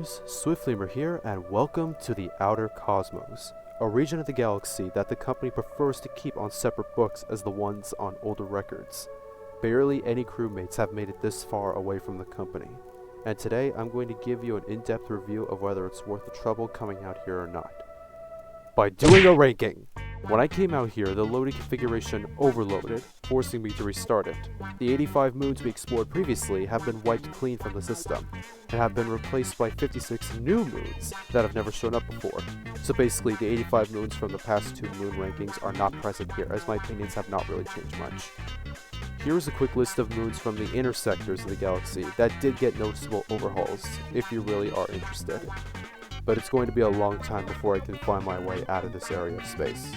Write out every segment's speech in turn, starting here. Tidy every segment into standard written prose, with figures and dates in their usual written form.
gamers, Swiftlamer here, and welcome to the Outer Cosmos, a region of the galaxy that the company prefers to keep on separate books as the ones on older records. Barely any crewmates have made it this far away from the company, and today I'm going to give you an in-depth review of whether it's worth the trouble coming out here or not. By doing a ranking! When I came out here, the loading configuration overloaded, forcing me to restart it. The 85 moons we explored previously have been wiped clean from the system, and have been replaced by 56 new moons that have never shown up before. So basically, the 85 moons from the past two moon rankings are not present here, as my opinions have not really changed much. Here's a quick list of moons from the inner sectors of the galaxy that did get noticeable overhauls, if you really are interested. But it's going to be a long time before I can find my way out of this area of space.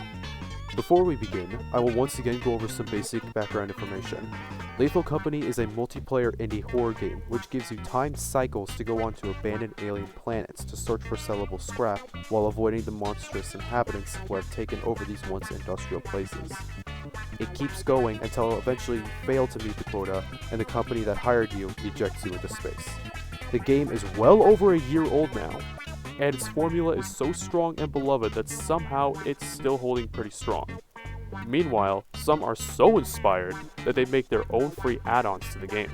Before we begin, I will once again go over some basic background information. Lethal Company is a multiplayer indie horror game which gives you timed cycles to go onto abandoned alien planets to search for sellable scrap while avoiding the monstrous inhabitants who have taken over these once industrial places. It keeps going until eventually you fail to meet the quota and the company that hired you ejects you into space. The game is well over a year old now, and its formula is so strong and beloved that somehow it's still holding pretty strong. Meanwhile, some are so inspired that they make their own free add-ons to the game.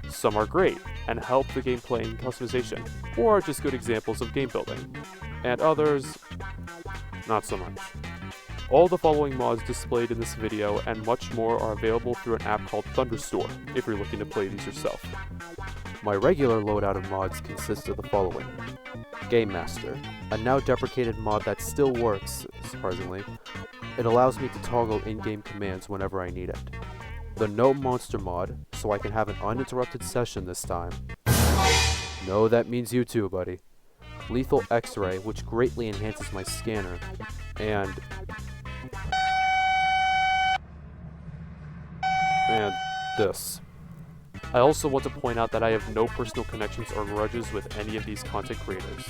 Some are great and help the gameplay and customization, or are just good examples of game building, and others, not so much. All the following mods displayed in this video and much more are available through an app called Thunderstore if you're looking to play these yourself. My regular loadout of mods consists of the following. Game Master, a now deprecated mod that still works, surprisingly. It allows me to toggle in-game commands whenever I need it. The No Monster mod, so I can have an uninterrupted session this time. No, that means you too, buddy. Lethal X-Ray, which greatly enhances my scanner, and this. I also want to point out that I have no personal connections or grudges with any of these content creators,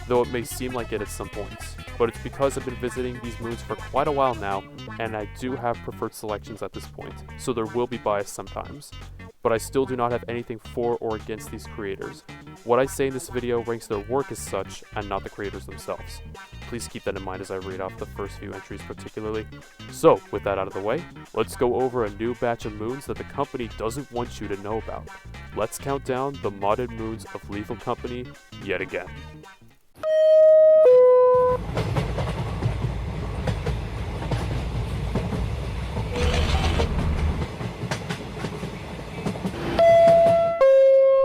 though it may seem like it at some points, but it's because I've been visiting these moons for quite a while now, and I do have preferred selections at this point, so there will be bias sometimes, but I still do not have anything for or against these creators. What I say in this video ranks their work as such, and not the creators themselves. Please keep that in mind as I read off the first few entries particularly. So, with that out of the way, let's go over a new batch of moons that the company doesn't want you to know about. Let's count down the modded moons of Lethal Company yet again.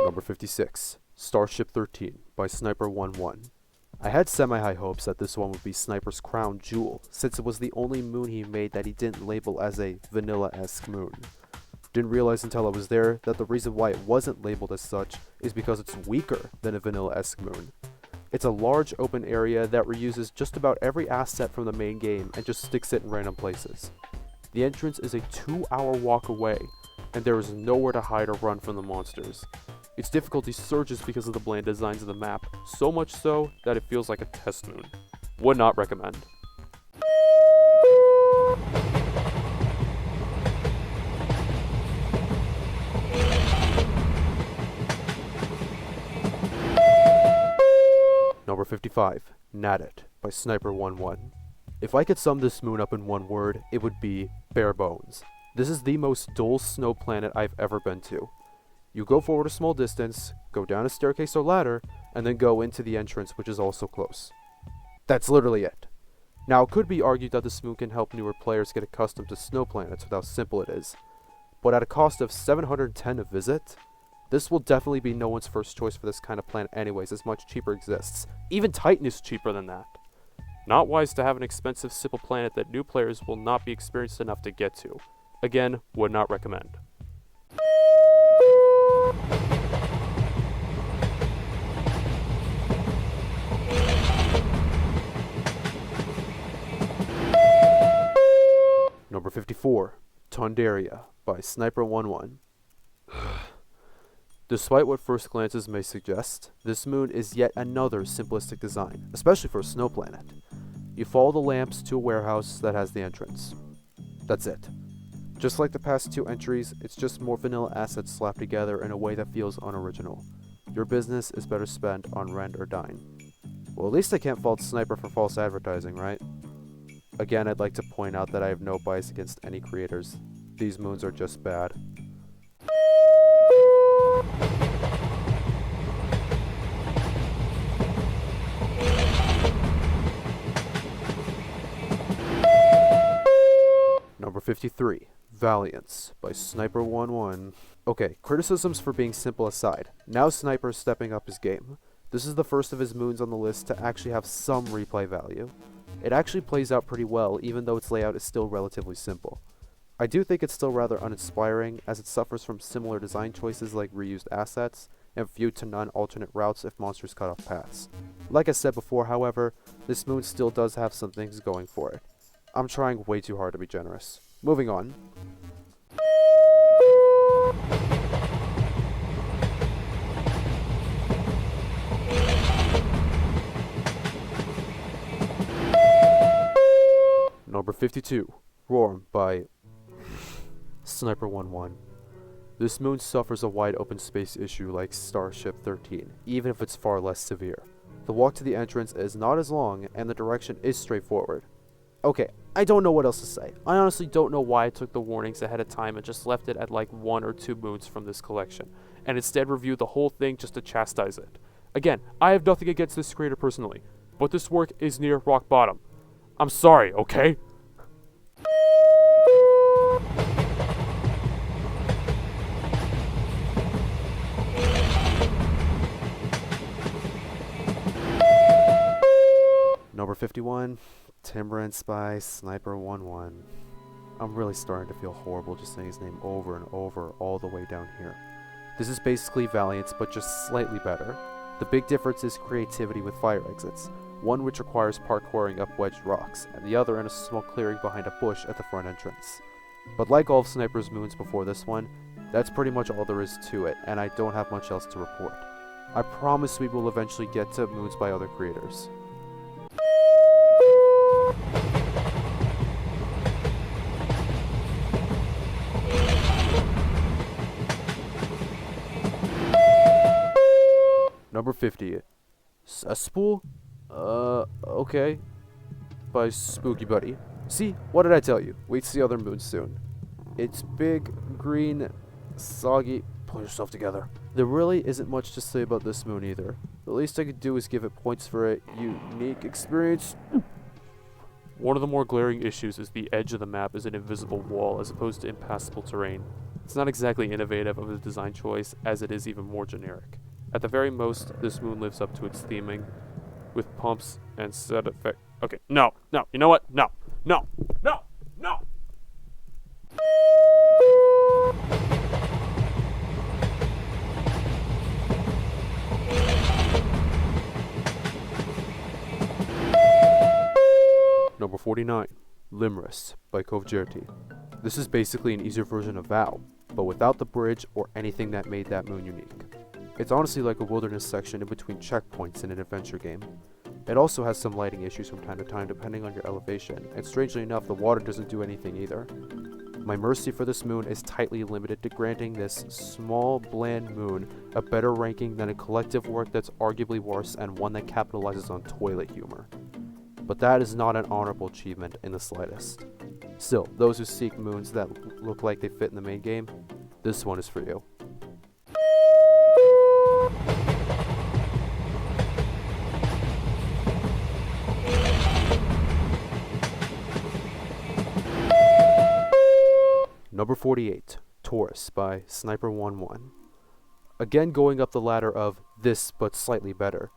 Number 56, Starship 13 by Sniper11. I had semi-high hopes that this one would be Sniper's crown jewel, since it was the only moon he made that he didn't label as a vanilla-esque moon. Didn't realize until I was there that the reason why it wasn't labeled as such is because it's weaker than a vanilla-esque moon. It's a large open area that reuses just about every asset from the main game and just sticks it in random places. The entrance is a 2-hour walk away, and there is nowhere to hide or run from the monsters. Its difficulty surges because of the bland designs of the map, so much so that it feels like a test moon. Would not recommend. Number 55, Nadit by Sniper11. If I could sum this moon up in one word, it would be bare bones. This is the most dull snow planet I've ever been to. You go forward a small distance, go down a staircase or ladder, and then go into the entrance, which is also close. That's literally it. Now, it could be argued that this moon can help newer players get accustomed to snow planets with how simple it is, but at a cost of 710 a visit, this will definitely be no one's first choice for this kind of planet anyways, as much cheaper exists. Even Titan is cheaper than that. Not wise to have an expensive, simple planet that new players will not be experienced enough to get to. Again, would not recommend. Number 54, Tondaria by Sniper11. Despite what first glances may suggest, this moon is yet another simplistic design, especially for a snow planet. You follow the lamps to a warehouse that has the entrance. That's it. Just like the past two entries, it's just more vanilla assets slapped together in a way that feels unoriginal. Your business is better spent on rent or dine. Well, at least I can't fault Sniper for false advertising, right? Again, I'd like to point out that I have no bias against any creators. These moons are just bad. Number 53, Valiance by Sniper11. Okay, criticisms for being simple aside, now Sniper is stepping up his game. This is the first of his moons on the list to actually have some replay value. It actually plays out pretty well, even though its layout is still relatively simple. I do think it's still rather uninspiring, as it suffers from similar design choices like reused assets, and few to none alternate routes if monsters cut off paths. Like I said before, however, this moon still does have some things going for it. I'm trying way too hard to be generous. Moving on. Number 52, Roar by Sniper11. This moon suffers a wide open space issue like Starship 13, even if it's far less severe. The walk to the entrance is not as long, and the direction is straightforward. Okay, I don't know what else to say. I honestly don't know why I took the warnings ahead of time and just left it at like 1 or 2 moons from this collection, and instead reviewed the whole thing just to chastise it. Again, I have nothing against this creator personally, but this work is near rock bottom. I'm sorry, okay? Number 51, Timbrance by Sniper11. I'm really starting to feel horrible just saying his name over and over all the way down here. This is basically Valiance, but just slightly better. The big difference is creativity with fire exits, one which requires parkouring up wedged rocks, and the other in a small clearing behind a bush at the front entrance. But like all of Sniper's moons before this one, that's pretty much all there is to it, and I don't have much else to report. I promise we will eventually get to moons by other creators. Number 50, Cesspool? Okay. By Spooky Buddy. See, what did I tell you? Wait to see other moons soon. It's big, green, soggy. Pull yourself together. There really isn't much to say about this moon either. The least I could do is give it points for a unique experience. One of the more glaring issues is the edge of the map is an invisible wall as opposed to impassable terrain. It's not exactly innovative of a design choice, as it is even more generic. At the very most, this moon lives up to its theming, with pumps and set effect. Okay, no, you know what? No. Number 49, Limrus by Kovjerti. This is basically an easier version of Vow, but without the bridge or anything that made that moon unique. It's honestly like a wilderness section in between checkpoints in an adventure game. It also has some lighting issues from time to time depending on your elevation, and strangely enough the water doesn't do anything either. My mercy for this moon is tightly limited to granting this small, bland moon a better ranking than a collective work that's arguably worse and one that capitalizes on toilet humor. But that is not an honorable achievement in the slightest. Still, those who seek moons that look like they fit in the main game, this one is for you. Number 48, Taurus by Sniper11. Again going up the ladder of this but slightly better.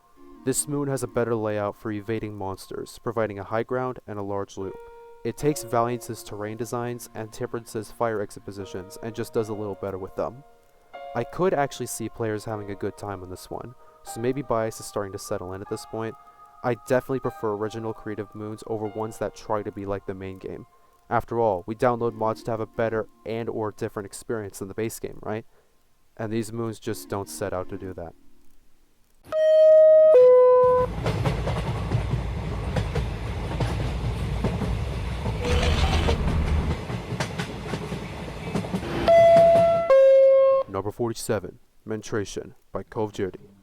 This moon has a better layout for evading monsters, providing a high ground and a large loop. It takes Valiance's terrain designs and Timbrance's fire exit positions and just does a little better with them. I could actually see players having a good time on this one, so maybe bias is starting to settle in at this point. I definitely prefer original creative moons over ones that try to be like the main game. After all, we download mods to have a better and or different experience than the base game, right? And these moons just don't set out to do that. Number 47, Menstruation by Kovjerti.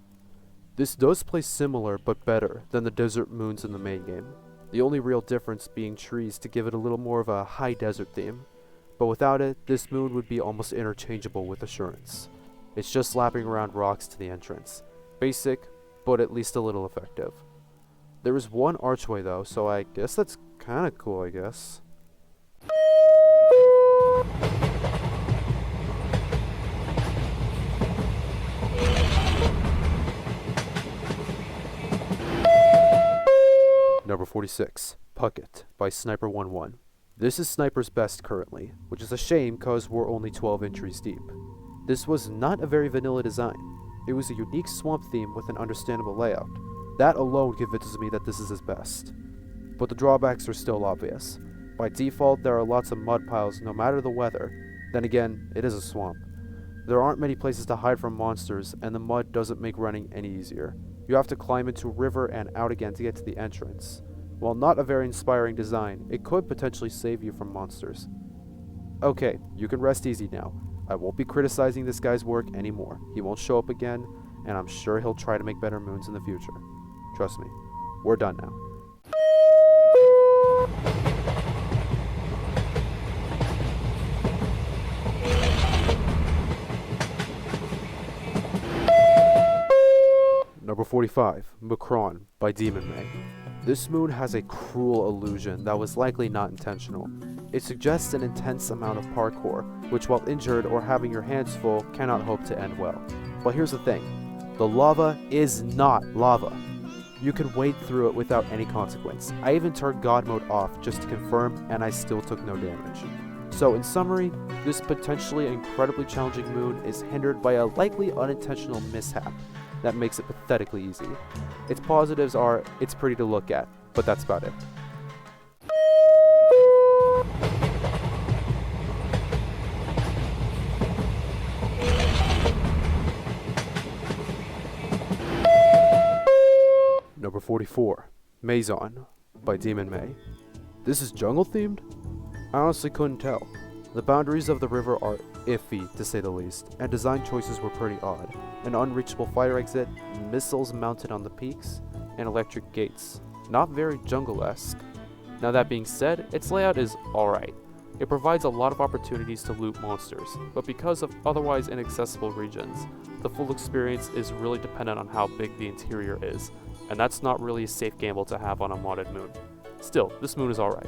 This does play similar but better than the desert moons in the main game, the only real difference being trees to give it a little more of a high desert theme, but without it, this moon would be almost interchangeable with Assurance. It's just lapping around rocks to the entrance. Basic, but at least a little effective. There is one archway though, so I guess that's kinda cool, I guess. Number 46, Puckett by Sniper11. This is Sniper's best currently, which is a shame cause we're only 12 entries deep. This was not a very vanilla design. It was a unique swamp theme with an understandable layout. That alone convinces me that this is his best. But the drawbacks are still obvious. By default, there are lots of mud piles no matter the weather. Then again, it is a swamp. There aren't many places to hide from monsters, and the mud doesn't make running any easier. You have to climb into a river and out again to get to the entrance. While not a very inspiring design, it could potentially save you from monsters. Okay, you can rest easy now. I won't be criticizing this guy's work anymore. He won't show up again, and I'm sure he'll try to make better moons in the future. Trust me, we're done now. Number 45, Macron by Demon May. This moon has a cruel illusion that was likely not intentional. It suggests an intense amount of parkour, which while injured or having your hands full, cannot hope to end well. But here's the thing, the lava is not lava. You can wade through it without any consequence. I even turned God mode off just to confirm, and I still took no damage. So in summary, this potentially incredibly challenging moon is hindered by a likely unintentional mishap that makes it pathetically easy. Its positives are, it's pretty to look at, but that's about it. Number 44, Maison by Demon May. This is jungle themed? I honestly couldn't tell. The boundaries of the river are iffy, to say the least, and design choices were pretty odd. An unreachable fire exit, missiles mounted on the peaks, and electric gates. Not very jungle-esque. Now that being said, its layout is alright. It provides a lot of opportunities to loot monsters, but because of otherwise inaccessible regions, the full experience is really dependent on how big the interior is, and that's not really a safe gamble to have on a modded moon. Still, this moon is alright.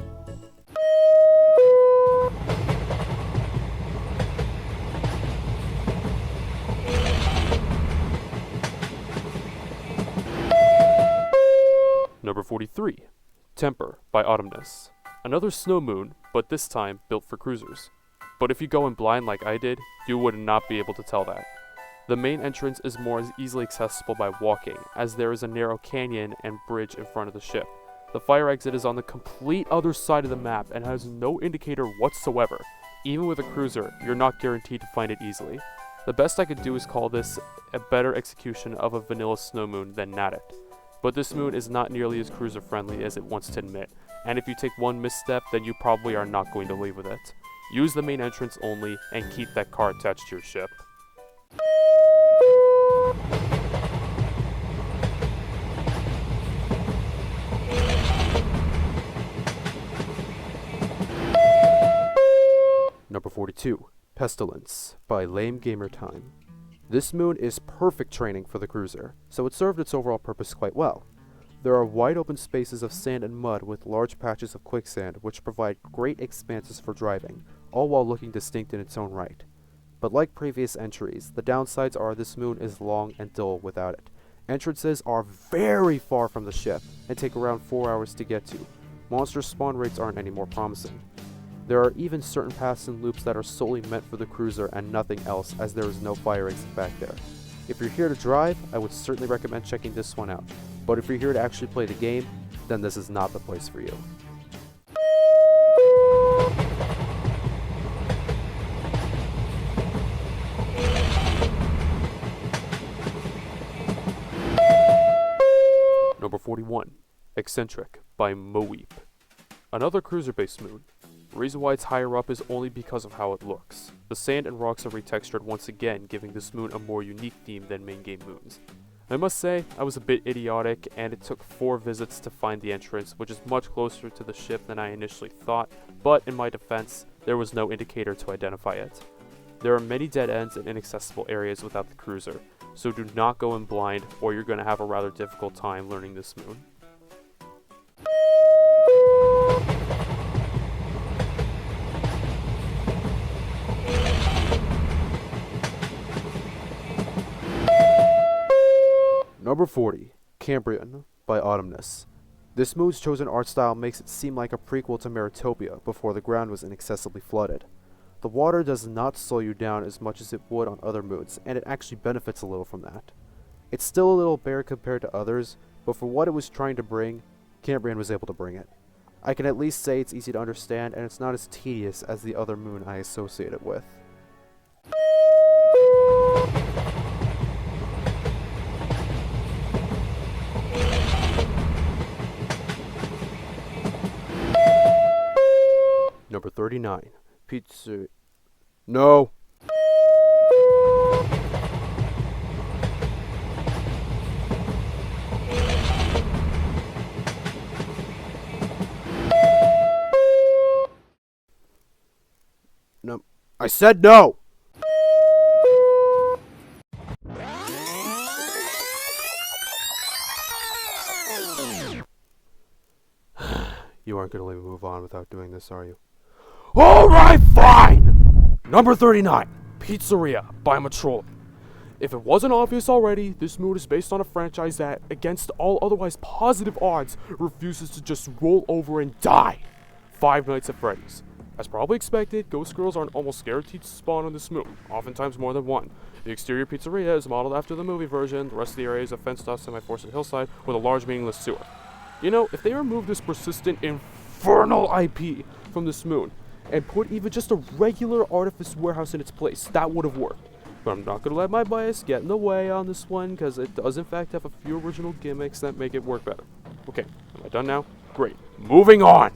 Number 43, Temper by Autumnus. Another snow moon, but this time built for cruisers. But if you go in blind like I did, you would not be able to tell that. The main entrance is more easily accessible by walking, as there is a narrow canyon and bridge in front of the ship. The fire exit is on the complete other side of the map and has no indicator whatsoever. Even with a cruiser, you're not guaranteed to find it easily. The best I could do is call this a better execution of a vanilla snow moon than Nadet. But this moon is not nearly as cruiser friendly as it wants to admit, and if you take one misstep, then you probably are not going to leave with it. Use the main entrance only, and keep that car attached to your ship. Number 42, Pestilence by Lame Gamer Time. This moon is perfect training for the cruiser, so it served its overall purpose quite well. There are wide open spaces of sand and mud with large patches of quicksand which provide great expanses for driving, all while looking distinct in its own right. But like previous entries, the downsides are this moon is long and dull without it. Entrances are very far from the ship and take around 4 hours to get to. Monster spawn rates aren't any more promising. There are even certain paths and loops that are solely meant for the cruiser and nothing else, as there is no fire exit back there. If you're here to drive, I would certainly recommend checking this one out, but if you're here to actually play the game, then this is not the place for you. Number 41, Eccentric by Moweep. Another cruiser-based moon. The reason why it's higher up is only because of how it looks. The sand and rocks are retextured once again, giving this moon a more unique theme than main game moons. I must say, I was a bit idiotic, and it took 4 visits to find the entrance, which is much closer to the ship than I initially thought, but in my defense, there was no indicator to identify it. There are many dead ends and inaccessible areas without the cruiser, so do not go in blind, or you're going to have a rather difficult time learning this moon. Number 40, Cambrian by Autumnus. This moon's chosen art style makes it seem like a prequel to Meritopia before the ground was inaccessibly flooded. The water does not slow you down as much as it would on other moons, and it actually benefits a little from that. It's still a little bare compared to others, but for what it was trying to bring, Cambrian was able to bring it. I can at least say it's easy to understand, and it's not as tedious as the other moon I associate it with. Number 39, Pizza... No! No. I said no! You aren't gonna let me move on without doing this, are you? Alright, fine! Number 39, Pizzeria by Matrol. If it wasn't obvious already, this moon is based on a franchise that, against all otherwise positive odds, refuses to just roll over and die. Five Nights at Freddy's. As probably expected, ghost girls are almost guaranteed to spawn on this moon, oftentimes more than one. The exterior pizzeria is modeled after the movie version, the rest of the area is a fenced-off semi-forested hillside with a large meaningless sewer. You know, if they remove this persistent, infernal IP from this moon, and put even just a regular artifice warehouse in its place, that would have worked. But I'm not going to let my bias get in the way on this one, because it does in fact have a few original gimmicks that make it work better. Okay, am I done now? Great. Moving on!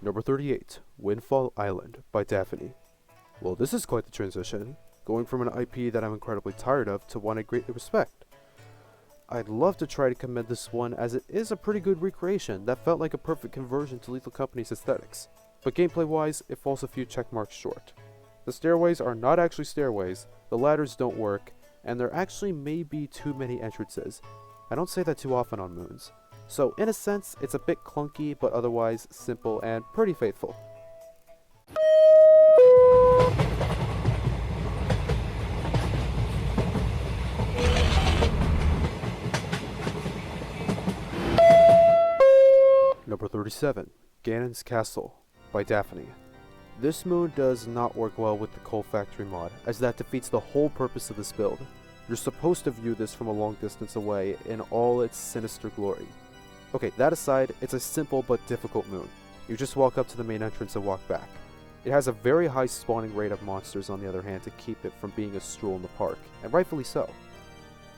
Number 38, Windfall Island by Daphne. Well, this is quite the transition, going from an IP that I'm incredibly tired of to one I greatly respect. I'd love to try to commend this one as it is a pretty good recreation that felt like a perfect conversion to Lethal Company's aesthetics, but gameplay wise, it falls a few checkmarks short. The stairways are not actually stairways, the ladders don't work, and there actually may be too many entrances. I don't say that too often on moons. So in a sense, it's a bit clunky, but otherwise simple and pretty faithful. Number 37, Ganon's Castle by Daphne. This moon does not work well with the Coal Factory mod, as that defeats the whole purpose of this build. You're supposed to view this from a long distance away in all its sinister glory. Okay, that aside, it's a simple but difficult moon. You just walk up to the main entrance and walk back. It has a very high spawning rate of monsters on the other hand to keep it from being a stroll in the park, and rightfully so.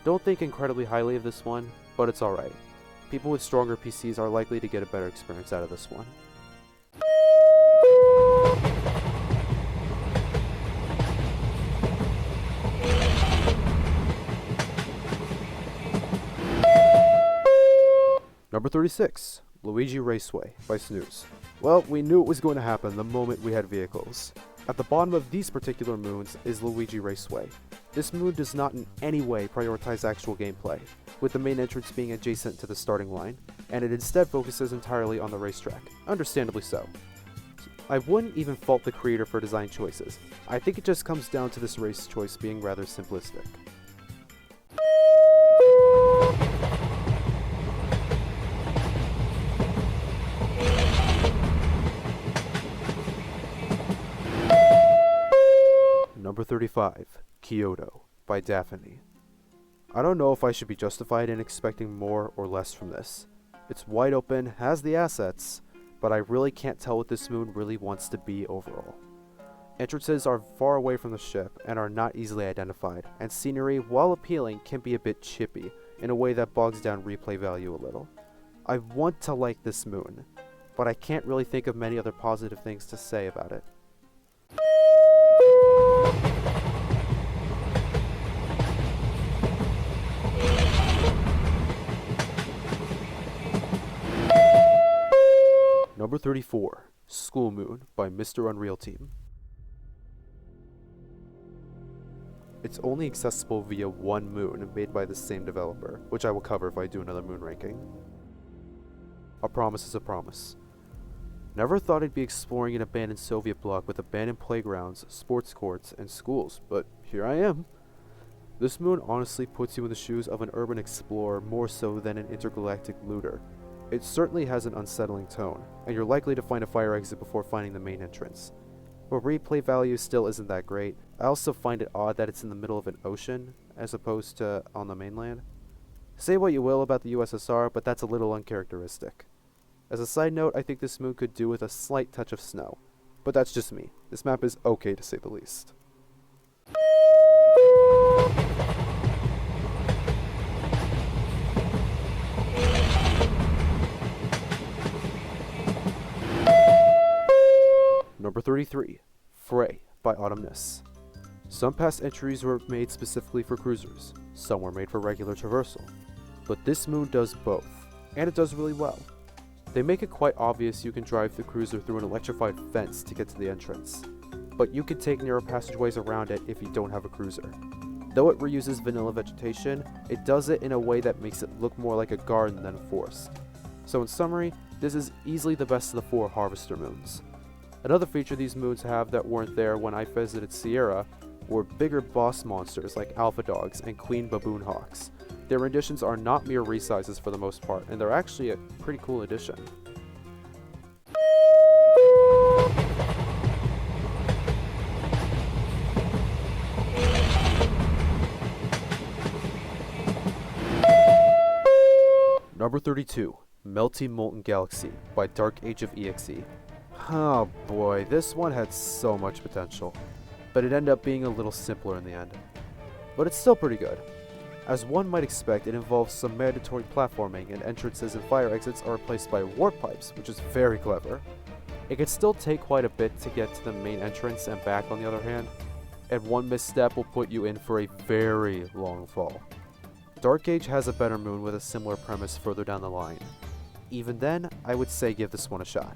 Don't think incredibly highly of this one, but it's alright. People with stronger PCs are likely to get a better experience out of this one. Number 36, Luigi Raceway by Snooze. Well, we knew it was going to happen the moment we had vehicles. At the bottom of these particular moons is Luigi Raceway. This moon does not in any way prioritize actual gameplay, with the main entrance being adjacent to the starting line, and it instead focuses entirely on the racetrack, understandably so. I wouldn't even fault the creator for design choices. I think it just comes down to this race choice being rather simplistic. Number 35, Kyoto by Daphne. I don't know if I should be justified in expecting more or less from this. It's wide open, has the assets, but I really can't tell what this moon really wants to be overall. Entrances are far away from the ship and are not easily identified, and scenery, while appealing, can be a bit chippy in a way that bogs down replay value a little. I want to like this moon, but I can't really think of many other positive things to say about it. Number 34, School Moon by Mr. Unreal Team. It's only accessible via one moon made by the same developer, which I will cover if I do another moon ranking. A promise is a promise. Never thought I'd be exploring an abandoned Soviet bloc with abandoned playgrounds, sports courts, and schools, but here I am. This moon honestly puts you in the shoes of an urban explorer more so than an intergalactic looter. It certainly has an unsettling tone, and you're likely to find a fire exit before finding the main entrance. But replay value still isn't that great. I also find it odd that it's in the middle of an ocean, as opposed to on the mainland. Say what you will about the USSR, but that's a little uncharacteristic. As a side note, I think this moon could do with a slight touch of snow. But that's just me. This map is okay to say the least. Number 33, Frey by Autumnness. Some past entries were made specifically for cruisers, some were made for regular traversal. But this moon does both, and it does really well. They make it quite obvious you can drive the cruiser through an electrified fence to get to the entrance, but you can take narrow passageways around it if you don't have a cruiser. Though it reuses vanilla vegetation, it does it in a way that makes it look more like a garden than a forest. So in summary, this is easily the best of the 4 Harvester moons. Another feature these moons have that weren't there when I visited Sierra were bigger boss monsters like alpha dogs and queen baboon hawks. Their renditions are not mere resizes for the most part, and they're actually a pretty cool addition. Number 32, Melty Molten Galaxy by Dark Age of EXE. Oh boy, this one had so much potential, but it ended up being a little simpler in the end. But it's still pretty good. As one might expect, it involves some mandatory platforming, and entrances and fire exits are replaced by warp pipes, which is very clever. It can still take quite a bit to get to the main entrance and back on the other hand, and one misstep will put you in for a very long fall. Dark Age has a better moon with a similar premise further down the line. Even then, I would say give this one a shot.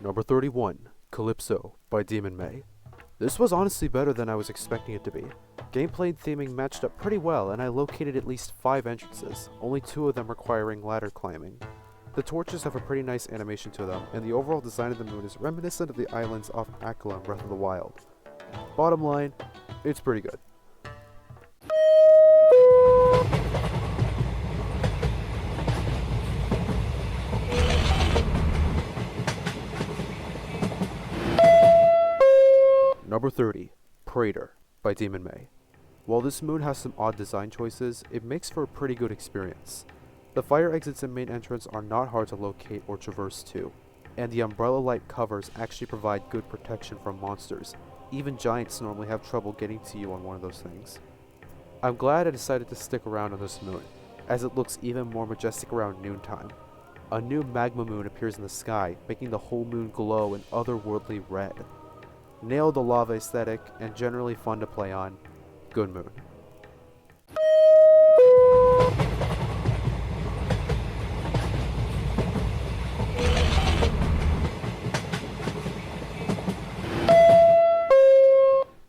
Number 31, Calypso by Demon May. This was honestly better than I was expecting it to be. Gameplay and theming matched up pretty well, and I located at least 5 entrances, only 2 of them requiring ladder climbing. The torches have a pretty nice animation to them, and the overall design of the moon is reminiscent of the islands off Akala in Breath of the Wild. Bottom line, it's pretty good. Number 30, Praetor by Demon May. While this moon has some odd design choices, it makes for a pretty good experience. The fire exits and main entrance are not hard to locate or traverse to, and the umbrella-like covers actually provide good protection from monsters. Even giants normally have trouble getting to you on one of those things. I'm glad I decided to stick around on this moon, as it looks even more majestic around noontime. A new magma moon appears in the sky, making the whole moon glow an otherworldly red. Nailed the lava aesthetic, and generally fun to play on. Good moon.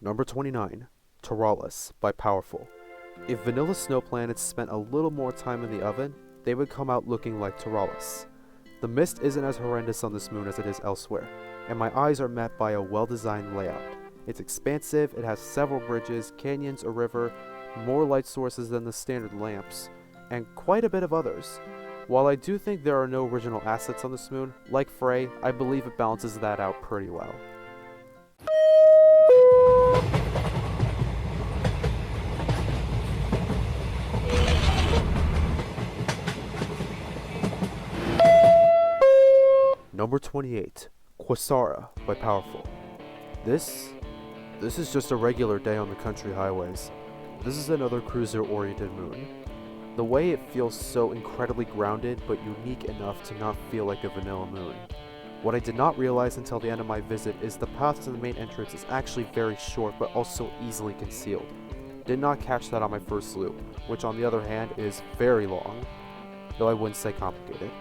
Number 29, Taralis by Powerful. If vanilla snow planets spent a little more time in the oven, they would come out looking like Taralis. The mist isn't as horrendous on this moon as it is elsewhere, and my eyes are met by a well-designed layout. It's expansive, it has several bridges, canyons, a river, more light sources than the standard lamps, and quite a bit of others. While I do think there are no original assets on this moon, like Frey, I believe it balances that out pretty well. Number 28, Quasara by Powerful. This is just a regular day on the country highways. This is another cruiser-oriented moon. The way it feels so incredibly grounded but unique enough to not feel like a vanilla moon. What I did not realize until the end of my visit is the path to the main entrance is actually very short but also easily concealed. Did not catch that on my first loop, which on the other hand is very long, though I wouldn't say complicated.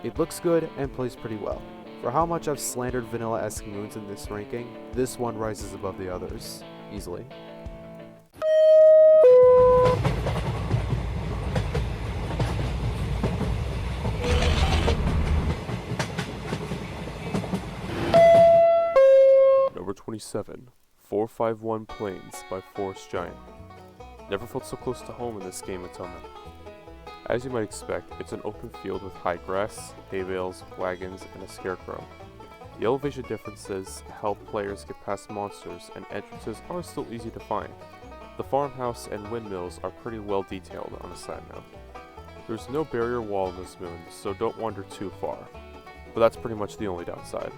It looks good and plays pretty well. For how much I've slandered vanilla-esque moons in this ranking, this one rises above the others, easily. Number 27, 451 Plains by Forest Giant. Never felt so close to home in this game until now. As you might expect, it's an open field with high grass, hay bales, wagons, and a scarecrow. The elevation differences help players get past monsters, and entrances are still easy to find. The farmhouse and windmills are pretty well detailed on a side note. There's no barrier wall in this moon, so don't wander too far. But that's pretty much the only downside.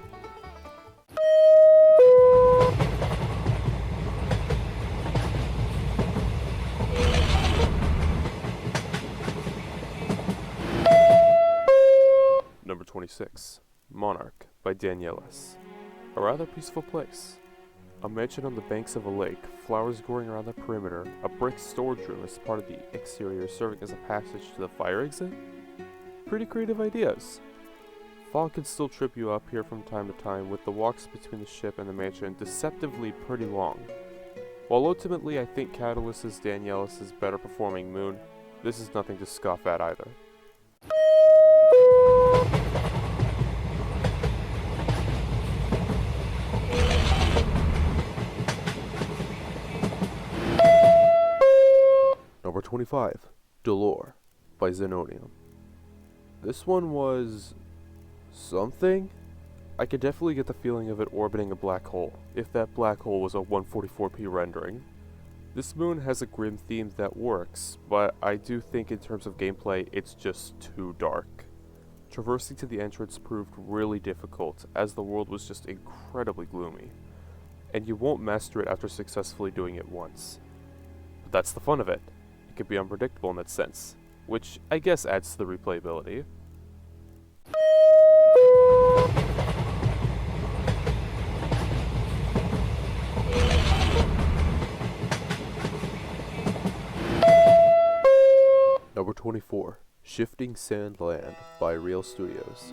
Number 26, Monarch by Danielis. A rather peaceful place. A mansion on the banks of a lake, flowers growing around the perimeter, a brick storage room as part of the exterior serving as a passage to the fire exit? Pretty creative ideas. Fog can still trip you up here from time to time, with the walks between the ship and the mansion deceptively pretty long. While ultimately I think Catalyst is Danielis' better performing moon, this is nothing to scoff at either. Number 25, Delore by Xenonium. This one was something? I could definitely get the feeling of it orbiting a black hole, if that black hole was a 144p rendering. This moon has a grim theme that works, but I do think in terms of gameplay, it's just too dark. Traversing to the entrance proved really difficult, as the world was just incredibly gloomy, and you won't master it after successfully doing it once. But that's the fun of it. It can be unpredictable in that sense, which I guess adds to the replayability. Number 24, Shifting Sand Land by Real Studios.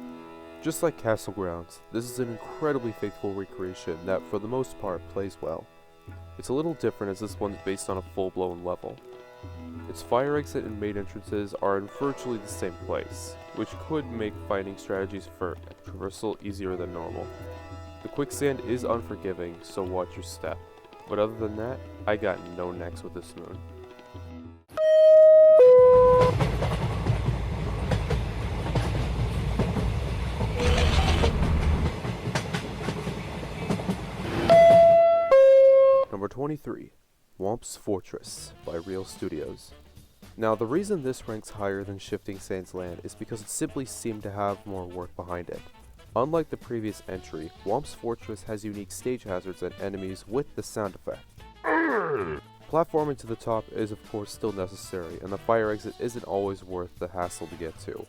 Just like Castle Grounds, this is an incredibly faithful recreation that for the most part plays well. It's a little different as this one's based on a full-blown level. Its fire exit and main entrances are in virtually the same place, which could make finding strategies for traversal easier than normal. The quicksand is unforgiving, so watch your step. But other than that, I got no necks with this moon. Number 23, Womp's Fortress by Real Studios. Now, the reason this ranks higher than Shifting Sands Land is because it simply seemed to have more work behind it. Unlike the previous entry, Womp's Fortress has unique stage hazards and enemies with the sound effect. Platforming to the top is of course still necessary, and the fire exit isn't always worth the hassle to get to.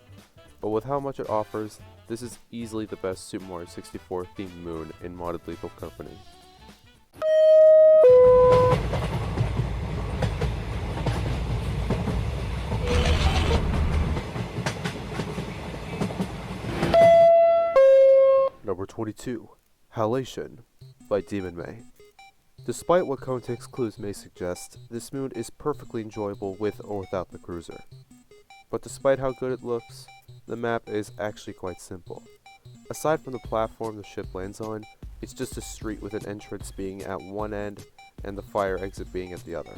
But with how much it offers, this is easily the best Super Mario 64 themed moon in modded Lethal Company. Number 22, Halation by Demon May. Despite what context clues may suggest, this moon is perfectly enjoyable with or without the cruiser. But despite how good it looks, the map is actually quite simple. Aside from the platform the ship lands on, it's just a street with an entrance being at one end and the fire exit being at the other.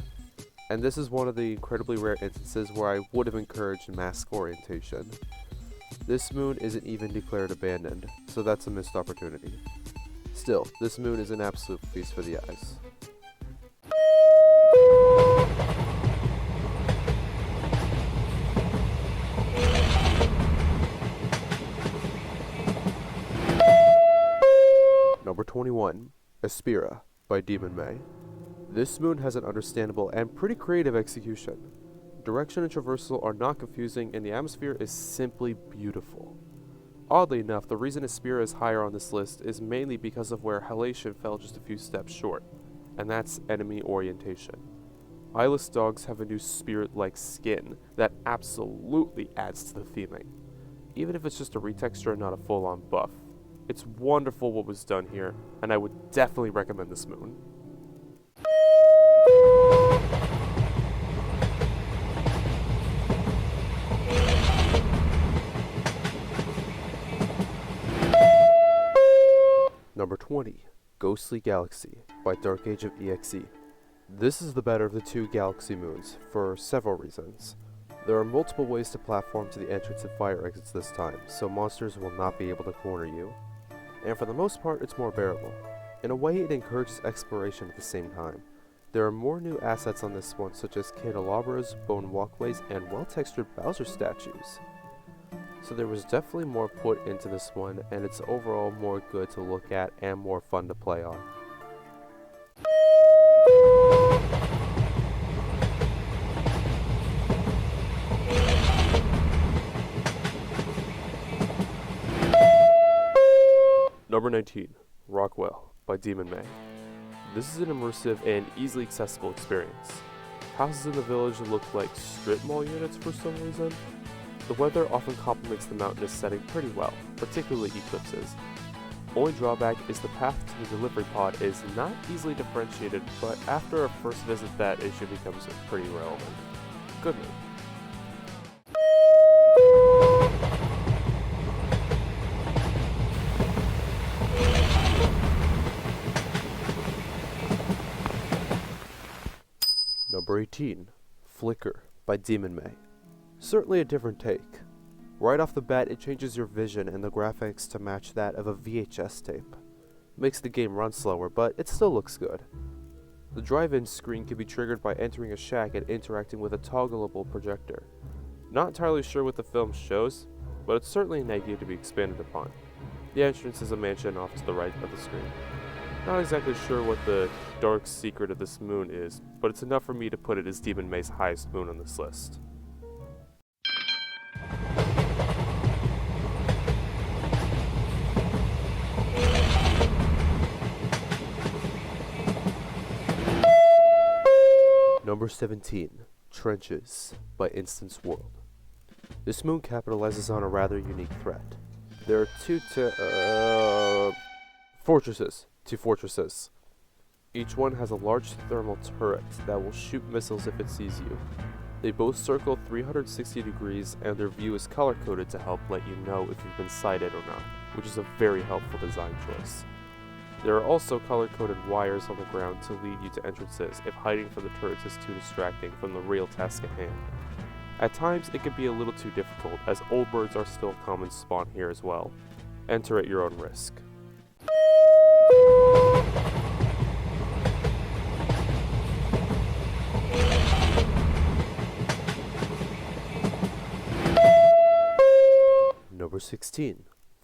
And this is one of the incredibly rare instances where I would have encouraged mask orientation. This moon isn't even declared abandoned, so that's a missed opportunity. Still, this moon is an absolute feast for the eyes. 21. Aspira by Demon May. This moon has an understandable and pretty creative execution. Direction and traversal are not confusing, and the atmosphere is simply beautiful. Oddly enough, the reason Aspira is higher on this list is mainly because of where Halation fell just a few steps short, and that's enemy orientation. Eyeless dogs have a new spirit-like skin that absolutely adds to the theming, even if it's just a retexture and not a full-on buff. It's wonderful what was done here, and I would definitely recommend this moon. Number 20. Ghostly Galaxy by Dark Age of EXE. This is the better of the two Galaxy moons, for several reasons. There are multiple ways to platform to the entrance and fire exits this time, so monsters will not be able to corner you. And for the most part, it's more bearable. In a way, it encourages exploration at the same time. There are more new assets on this one, such as candelabras, bone walkways, and well-textured Bowser statues. So there was definitely more put into this one, and it's overall more good to look at and more fun to play on. Number 19. Rockwell by Demon May. This is an immersive and easily accessible experience. Houses in the village look like strip mall units for some reason. The weather often complements the mountainous setting pretty well, particularly eclipses. Only drawback is the path to the delivery pod is not easily differentiated, but after a first visit that issue becomes pretty relevant. Good move. Number 18. Flicker by Demon May. Certainly a different take. Right off the bat, it changes your vision and the graphics to match that of a VHS tape. Makes the game run slower, but it still looks good. The drive-in screen can be triggered by entering a shack and interacting with a toggleable projector. Not entirely sure what the film shows, but it's certainly an idea to be expanded upon. The entrance is a mansion off to the right of the screen. Not exactly sure what the dark secret of this moon is, but it's enough for me to put it as Demon May's highest moon on this list. Number 17. Trenches by Instance World. This moon capitalizes on a rather unique threat. There are two fortresses. Each one has a large thermal turret that will shoot missiles if it sees you. They both circle 360 degrees, and their view is color-coded to help let you know if you've been sighted or not, which is a very helpful design choice. There are also color-coded wires on the ground to lead you to entrances if hiding from the turrets is too distracting from the real task at hand. At times, it can be a little too difficult, as old birds are still a common spawn here as well. Enter at your own risk. Number 16.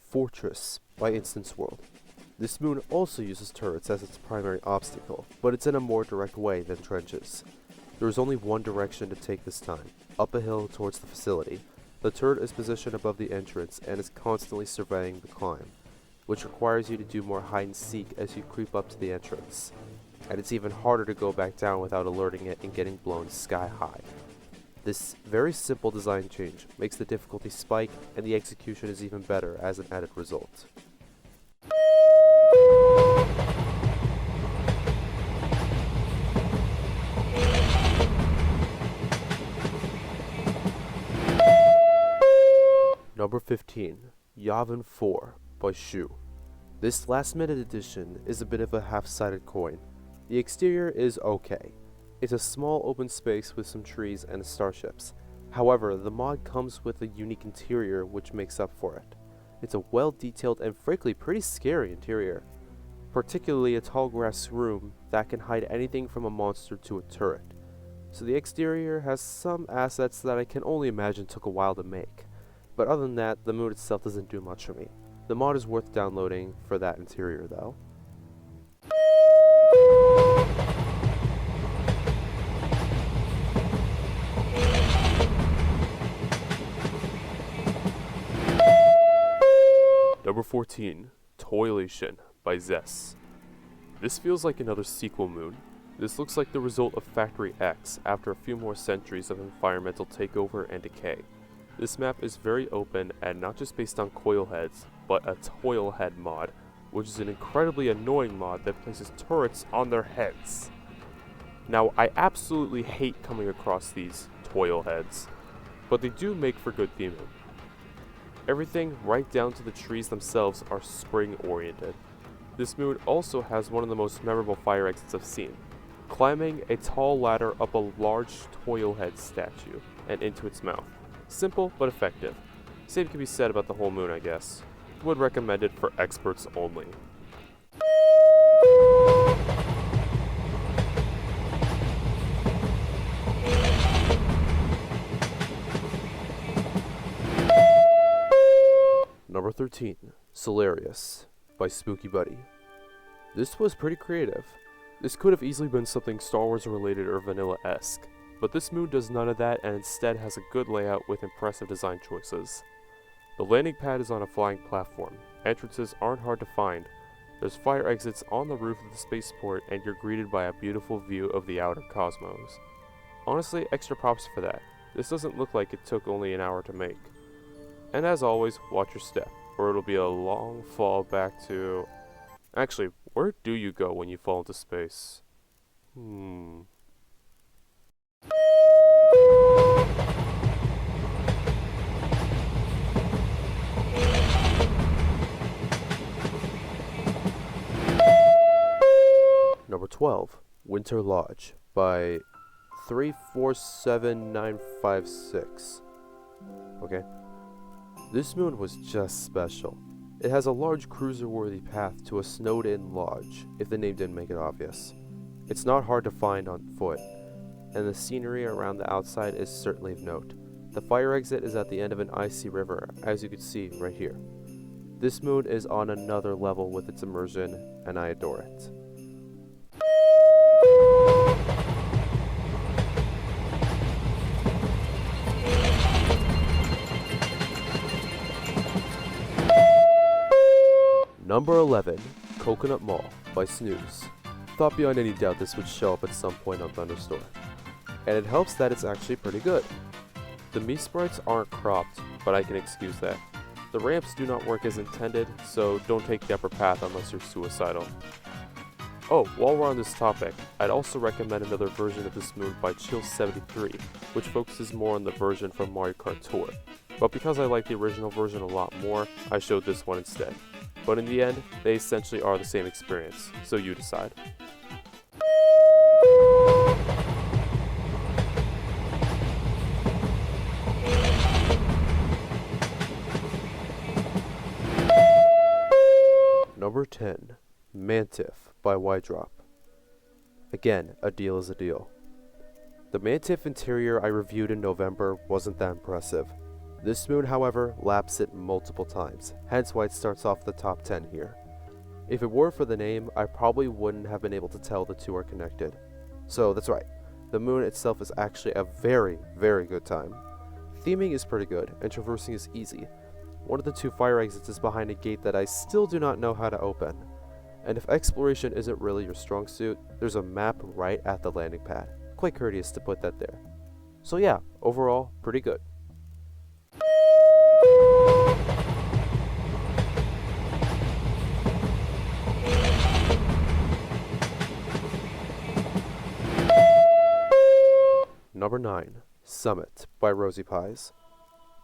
Fortress by Instance World. This moon also uses turrets as its primary obstacle, but it's in a more direct way than trenches. There is only one direction to take this time, up a hill towards the facility. The turret is positioned above the entrance and is constantly surveying the climb, which requires you to do more hide and seek as you creep up to the entrance. And it's even harder to go back down without alerting it and getting blown sky high. This very simple design change makes the difficulty spike, and the execution is even better as an added result. Number 15. Yavin 4 by Shu. This last-minute addition is a bit of a half-sided coin. The exterior is okay. It's a small open space with some trees and starships. However, the mod comes with a unique interior which makes up for it. It's a well-detailed and frankly pretty scary interior. Particularly a tall grass room that can hide anything from a monster to a turret. So the exterior has some assets that I can only imagine took a while to make. But other than that, the mood itself doesn't do much for me. The mod is worth downloading for that interior though. 14, Toilation by Zess. This feels like another sequel moon. This looks like the result of Factory X after a few more centuries of environmental takeover and decay. This map is very open and not just based on coil heads, but a toil head mod, which is an incredibly annoying mod that places turrets on their heads. Now, I absolutely hate coming across these toil heads, but they do make for good theming. Everything right down to the trees themselves are spring oriented. This moon also has one of the most memorable fire exits I've seen, climbing a tall ladder up a large toil head statue and into its mouth. Simple but effective. Same can be said about the whole moon, I guess. Would recommend it for experts only. Number 13, Solarius by Spooky Buddy. This was pretty creative. This could have easily been something Star Wars related or vanilla-esque, but this moon does none of that and instead has a good layout with impressive design choices. The landing pad is on a flying platform. Entrances aren't hard to find. There's fire exits on the roof of the spaceport and you're greeted by a beautiful view of the outer cosmos. Honestly, extra props for that. This doesn't look like it took only an hour to make. And as always, watch your step, or it'll be a long fall back to... Actually, where do you go when you fall into space? Number 12, Winter Lodge by 347956. Okay. This moon was just special. It has a large cruiser-worthy path to a snowed-in lodge, if the name didn't make it obvious. It's not hard to find on foot, and the scenery around the outside is certainly of note. The fire exit is at the end of an icy river, as you can see right here. This moon is on another level with its immersion, and I adore it. Number 11, Coconut Mall by Snooze. Thought beyond any doubt this would show up at some point on Thunderstore. And it helps that it's actually pretty good. The Mii sprites aren't cropped, but I can excuse that. The ramps do not work as intended, so don't take the upper path unless you're suicidal. Oh, while we're on this topic, I'd also recommend another version of this moon by Chill73, which focuses more on the version from Mario Kart Tour. But because I like the original version a lot more, I showed this one instead. But in the end, they essentially are the same experience, so you decide. Number 10, Mantif by Y-Drop. Again, a deal is a deal. The Mantif interior I reviewed in November wasn't that impressive. This moon, however, laps it multiple times, hence why it starts off the top 10 here. If it weren't for the name, I probably wouldn't have been able to tell the two are connected. So that's right, the moon itself is actually a very, very good time. Theming is pretty good, and traversing is easy. One of the two fire exits is behind a gate that I still do not know how to open. And if exploration isn't really your strong suit, there's a map right at the landing pad. Quite courteous to put that there. So yeah, overall, pretty good. Number 9, Summit by Rosy Pies.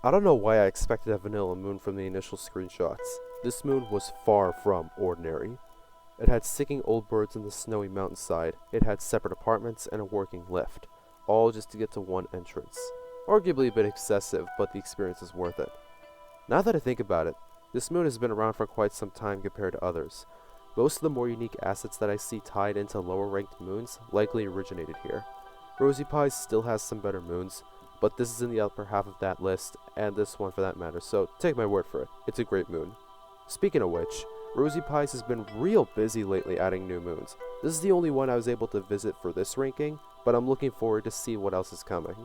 I don't know why I expected a vanilla moon from the initial screenshots. This moon was far from ordinary. It had sticking old birds in the snowy mountainside, it had separate apartments and a working lift, all just to get to one entrance. Arguably a bit excessive, but the experience is worth it. Now that I think about it, this moon has been around for quite some time compared to others. Most of the more unique assets that I see tied into lower ranked moons likely originated here. Rosy Pies still has some better moons, but this is in the upper half of that list, and this one for that matter, so take my word for it, it's a great moon. Speaking of which, Rosy Pies has been real busy lately adding new moons. This is the only one I was able to visit for this ranking, but I'm looking forward to see what else is coming.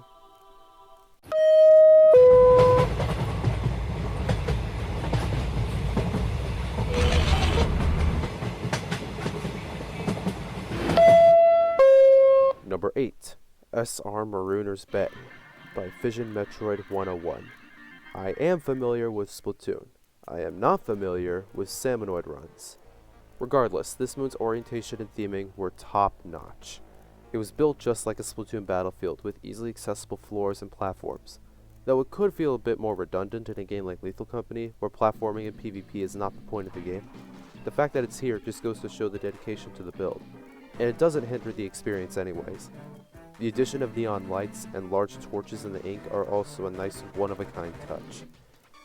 Number 8, SR Marooner's Bay by Fission Metroid 101. I am familiar with Splatoon. I am not familiar with Salmonoid runs. Regardless, this moon's orientation and theming were top-notch. It was built just like a Splatoon battlefield with easily accessible floors and platforms. Though it could feel a bit more redundant in a game like Lethal Company, where platforming and PvP is not the point of the game, the fact that it's here just goes to show the dedication to the build, and it doesn't hinder the experience anyways. The addition of neon lights and large torches in the ink are also a nice one-of-a-kind touch.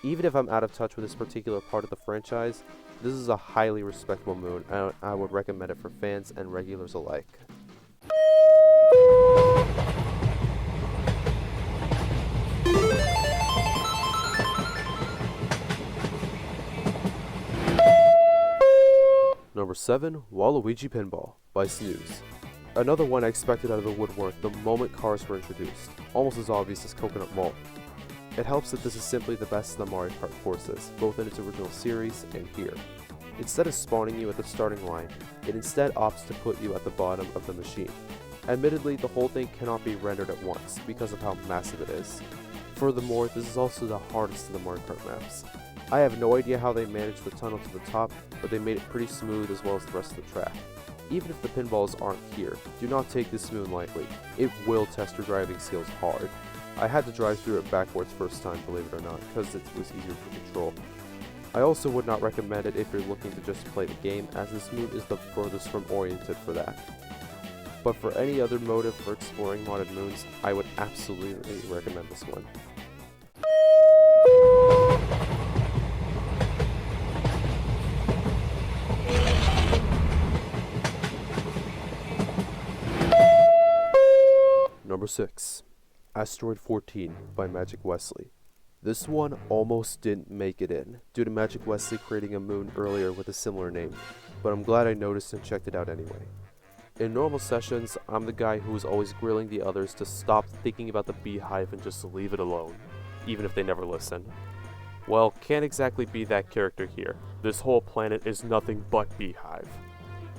Even if I'm out of touch with this particular part of the franchise, this is a highly respectable moon, and I would recommend it for fans and regulars alike. Number 7, Waluigi Pinball by Snooze. Another one I expected out of the woodwork the moment cars were introduced, almost as obvious as Coconut Mall. It helps that this is simply the best of the Mario Kart courses, both in its original series and here. Instead of spawning you at the starting line, it instead opts to put you at the bottom of the machine. Admittedly, the whole thing cannot be rendered at once because of how massive it is. Furthermore, this is also the hardest of the Mario Kart maps. I have no idea how they managed the tunnel to the top, but they made it pretty smooth as well as the rest of the track. Even if the pinballs aren't here, do not take this moon lightly. It will test your driving skills hard. I had to drive through it backwards first time, believe it or not, because it was easier to control. I also would not recommend it if you're looking to just play the game, as this moon is the furthest from oriented for that. But for any other motive for exploring modded moons, I would absolutely recommend this one. Number 6, Asteroid 14 by Magic Wesley. This one almost didn't make it in, due to Magic Wesley creating a moon earlier with a similar name, but I'm glad I noticed and checked it out anyway. In normal sessions, I'm the guy who is always grilling the others to stop thinking about the beehive and just leave it alone, even if they never listen. Well, can't exactly be that character here. This whole planet is nothing but beehive.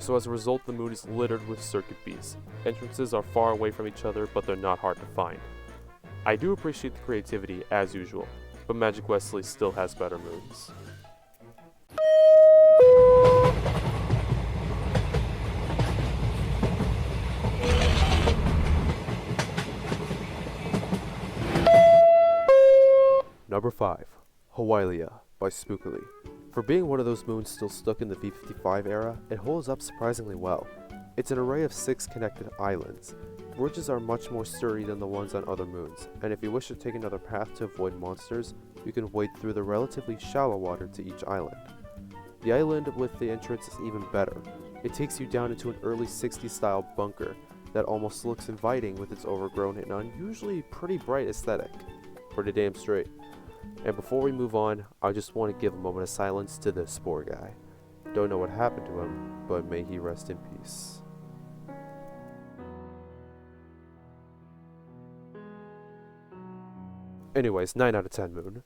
So as a result, the moon is littered with circuit bees. Entrances are far away from each other, but they're not hard to find. I do appreciate the creativity, as usual, but Magic Wesley still has better moons. Number 5, Hawaiilia by Spookily. For being one of those moons still stuck in the V55 era, it holds up surprisingly well. It's an array of 6 connected islands. The bridges are much more sturdy than the ones on other moons, and if you wish to take another path to avoid monsters, you can wade through the relatively shallow water to each island. The island with the entrance is even better. It takes you down into an early 60s style bunker that almost looks inviting with its overgrown and unusually pretty bright aesthetic. Pretty damn straight. And before we move on, I just want to give a moment of silence to this poor guy. Don't know what happened to him, but may he rest in peace. Anyways, 9 out of 10 moon.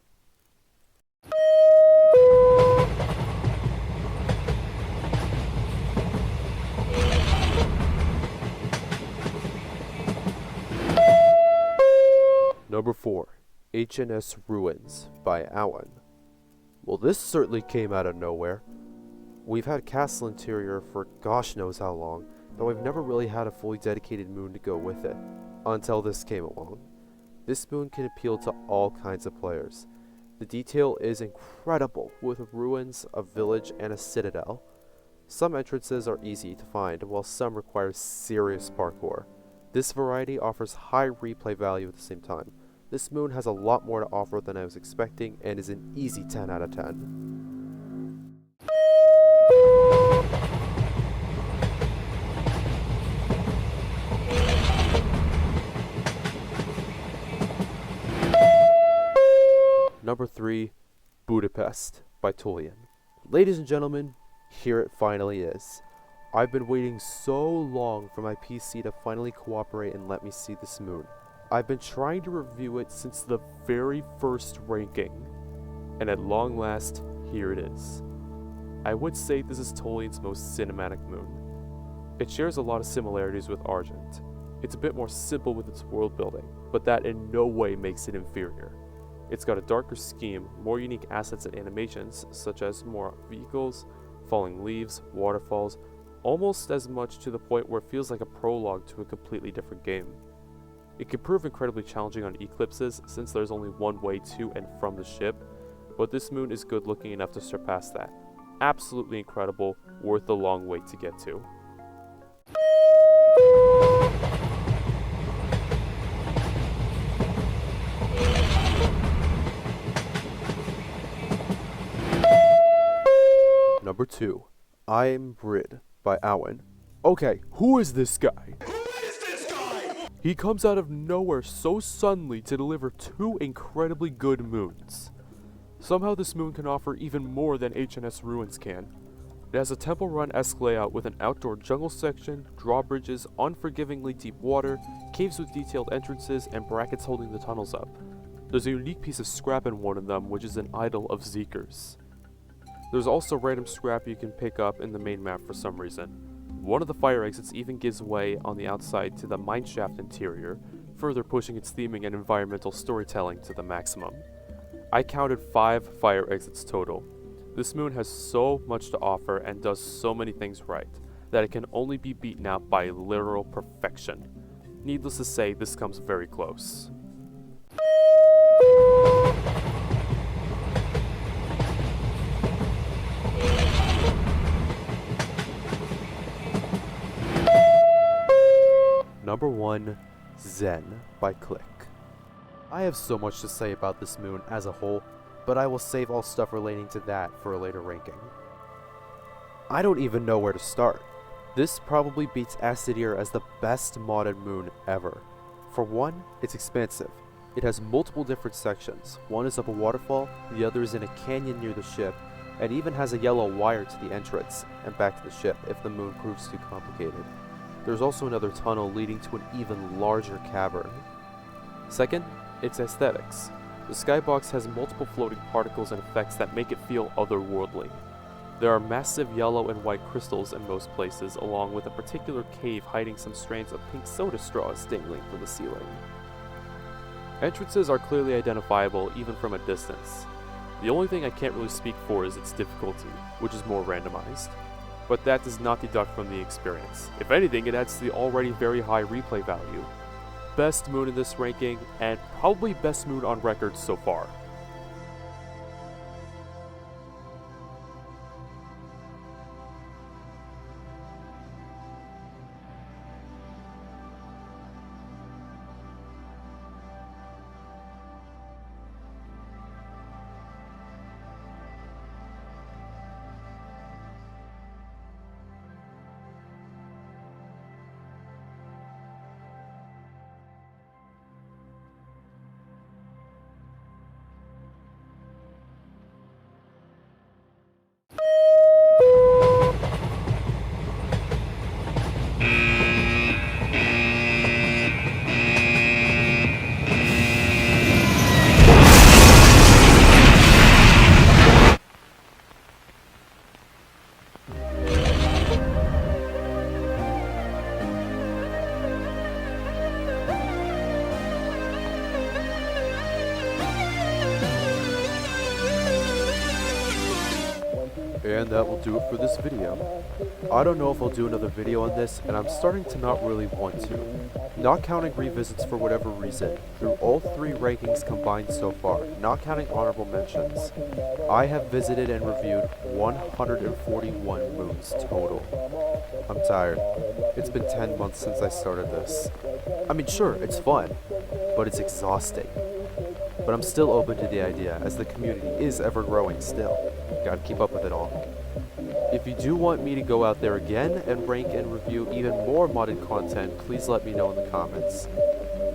Number 4, HNS Ruins by Alan. Well, this certainly came out of nowhere. We've had Castle Interior for gosh knows how long, though I've never really had a fully dedicated moon to go with it, until this came along. This moon can appeal to all kinds of players. The detail is incredible, with ruins, a village, and a citadel. Some entrances are easy to find, while some require serious parkour. This variety offers high replay value at the same time. This moon has a lot more to offer than I was expecting, and is an easy 10 out of 10. Number 3, Budapest by Tulian. Ladies and gentlemen, here it finally is. I've been waiting so long for my PC to finally cooperate and let me see this moon. I've been trying to review it since the very first ranking, and at long last, here it is. I would say this is Tulian's most cinematic moon. It shares a lot of similarities with Argent. It's a bit more simple with its world building, but that in no way makes it inferior. It's got a darker scheme, more unique assets and animations, such as more vehicles, falling leaves, waterfalls, almost as much to the point where it feels like a prologue to a completely different game. It can prove incredibly challenging on eclipses since there's only one way to and from the ship, but this moon is good looking enough to surpass that. Absolutely incredible, worth the long wait to get to. Number 2, I'm Brid by Owen. Okay, who is this guy? He comes out of nowhere so suddenly to deliver 2 incredibly good moons. Somehow this moon can offer even more than HNS Ruins can. It has a Temple Run-esque layout with an outdoor jungle section, drawbridges, unforgivingly deep water, caves with detailed entrances, and brackets holding the tunnels up. There's a unique piece of scrap in one of them, which is an idol of Zeekers. There's also random scrap you can pick up in the main map for some reason. One of the fire exits even gives way on the outside to the mineshaft interior, further pushing its theming and environmental storytelling to the maximum. I counted 5 fire exits total. This moon has so much to offer and does so many things right, that it can only be beaten out by literal perfection. Needless to say, this comes very close. Number 1, Zen by Click. I have so much to say about this moon as a whole, but I will save all stuff relating to that for a later ranking. I don't even know where to start. This probably beats Acidier as the best modded moon ever. For one, it's expansive. It has multiple different sections. One is up a waterfall, the other is in a canyon near the ship, and even has a yellow wire to the entrance and back to the ship if the moon proves too complicated. There's also another tunnel leading to an even larger cavern. Second, its aesthetics. The skybox has multiple floating particles and effects that make it feel otherworldly. There are massive yellow and white crystals in most places, along with a particular cave hiding some strands of pink soda straws dangling from the ceiling. Entrances are clearly identifiable even from a distance. The only thing I can't really speak for is its difficulty, which is more randomized. But that does not deduct from the experience. If anything, it adds to the already very high replay value. Best moon in this ranking, and probably best moon on record so far. And that will do it for this video. I don't know if I'll do another video on this, and I'm starting to not really want to. Not counting revisits for whatever reason, through all 3 rankings combined so far, not counting honorable mentions, I have visited and reviewed 141 moons total. I'm tired. It's been 10 months since I started this. I mean, sure, it's fun, but it's exhausting. But I'm still open to the idea, as the community is ever growing still. Gotta keep up with it all. If you do want me to go out there again and rank and review even more modded content, please let me know in the comments.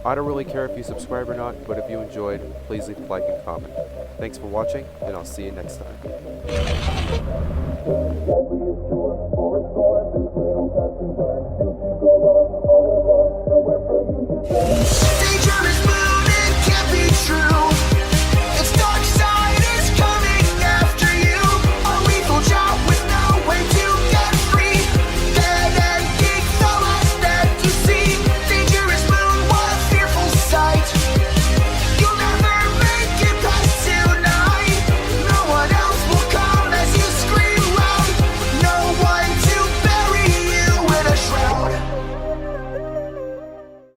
I don't really care if you subscribe or not, but if you enjoyed, please leave a like and comment. Thanks for watching, and I'll see you next time.